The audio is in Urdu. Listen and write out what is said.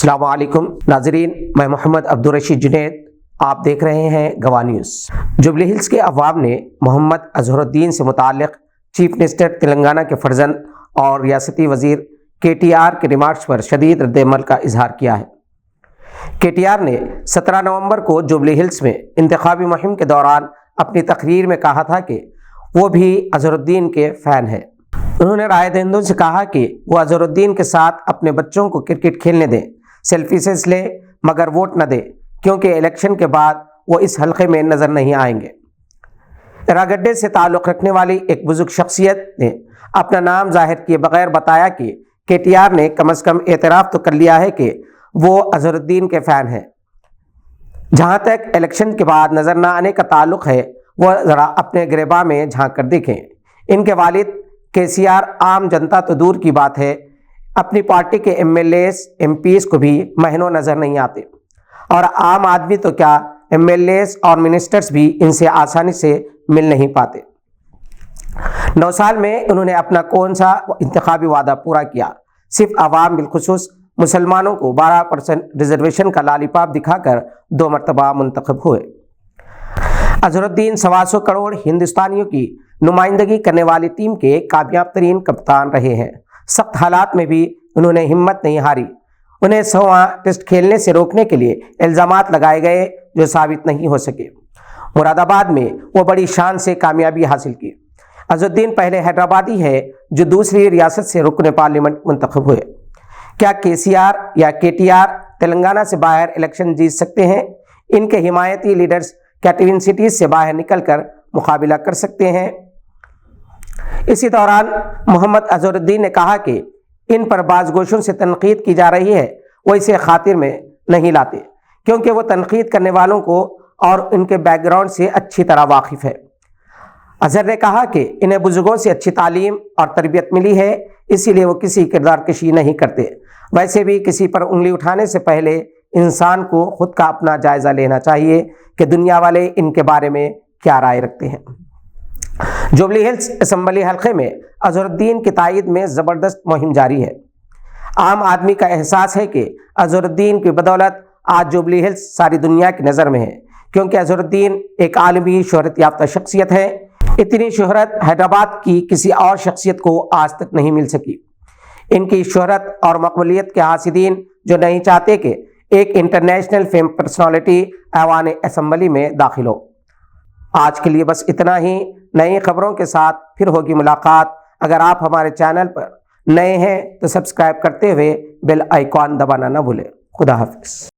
السلام علیکم ناظرین، میں محمد عبدالرشید جنید، آپ دیکھ رہے ہیں گواہ نیوز۔ جوبلی ہلز کے عوام نے محمد اظہر الدین سے متعلق چیف منسٹر تلنگانہ کے فرزند اور ریاستی وزیر KTR کے ریمارکس پر شدید رد عمل کا اظہار کیا ہے۔ KTR نے 17 نومبر کو جوبلی ہلز میں انتخابی مہم کے دوران اپنی تقریر میں کہا تھا کہ وہ بھی اظہر الدین کے فین ہیں۔ انہوں نے رائے دہندوں سے کہا کہ وہ اظہر الدین کے ساتھ اپنے بچوں کو کرکٹ کھیلنے دیں، سیلفیز لیں، مگر ووٹ نہ دیں، کیونکہ الیکشن کے بعد وہ اس حلقے میں نظر نہیں آئیں گے۔ راگڈے سے تعلق رکھنے والی ایک بزرگ شخصیت نے اپنا نام ظاہر کیے بغیر بتایا کہ KTR نے کم از کم اعتراف تو کر لیا ہے کہ وہ اظہر الدین کے فین ہیں۔ جہاں تک الیکشن کے بعد نظر نہ آنے کا تعلق ہے، وہ ذرا اپنے گریباں میں جھانک کر دیکھیں۔ ان کے والد KCR عام جنتا تو دور کی بات ہے، اپنی پارٹی کے MLAs MPs کو بھی مہینوں نظر نہیں آتے، اور عام آدمی تو کیا MLAs اور منسٹرز بھی ان سے آسانی سے مل نہیں پاتے۔ 9 سال میں انہوں نے اپنا کون سا انتخابی وعدہ پورا کیا؟ صرف عوام بالخصوص مسلمانوں کو 12% ریزرویشن کا لالی پاپ دکھا کر 2 مرتبہ منتخب ہوئے۔ اظہر الدین 125 کروڑ ہندوستانیوں کی نمائندگی کرنے والی ٹیم کے کامیاب ترین کپتان رہے ہیں۔ سخت حالات میں بھی انہوں نے ہمت نہیں ہاری۔ انہیں 100واں ٹیسٹ کھیلنے سے روکنے کے لیے الزامات لگائے گئے جو ثابت نہیں ہو سکے۔ مراد آباد میں وہ بڑی شان سے کامیابی حاصل کی۔ اظہر الدین پہلے حیدرآبادی ہے جو دوسری ریاست سے رکن پارلیمنٹ منتخب ہوئے۔ کیا KCR یا KTR تلنگانہ سے باہر الیکشن جیت سکتے ہیں؟ ان کے حمایتی لیڈرز کیا ٹوین سٹیز سے باہر نکل کر مقابلہ کر سکتے ہیں؟ اسی دوران محمد اظہر الدین نے کہا کہ ان پر بعض گوشوں سے تنقید کی جا رہی ہے، وہ اسے خاطر میں نہیں لاتے، کیونکہ وہ تنقید کرنے والوں کو اور ان کے بیک گراؤنڈ سے اچھی طرح واقف ہے۔ اظہر نے کہا کہ انہیں بزرگوں سے اچھی تعلیم اور تربیت ملی ہے، اسی لیے وہ کسی کردار کشی نہیں کرتے۔ ویسے بھی کسی پر انگلی اٹھانے سے پہلے انسان کو خود کا اپنا جائزہ لینا چاہیے کہ دنیا والے ان کے بارے میں کیا رائے رکھتے ہیں۔ جوبلی ہلز اسمبلی حلقے میں اظہر الدین کی تائید میں زبردست مہم جاری ہے۔ عام آدمی کا احساس ہے کہ اظہر الدین کی بدولت آج جوبلی ہلز ساری دنیا کی نظر میں ہے، کیونکہ اظہر الدین ایک عالمی شہرت یافتہ شخصیت ہے۔ اتنی شہرت حیدرآباد کی کسی اور شخصیت کو آج تک نہیں مل سکی۔ ان کی شہرت اور مقبولیت کے حاسدین جو نہیں چاہتے کہ ایک انٹرنیشنل فیم پرسنالٹی ایوان اسمبلی میں داخل ہو۔ آج کے لیے بس اتنا ہی۔ نئی خبروں کے ساتھ پھر ہوگی ملاقات۔ اگر آپ ہمارے چینل پر نئے ہیں تو سبسکرائب کرتے ہوئے بیل آئیکن دبانا نہ بھولیں۔ خدا حافظ۔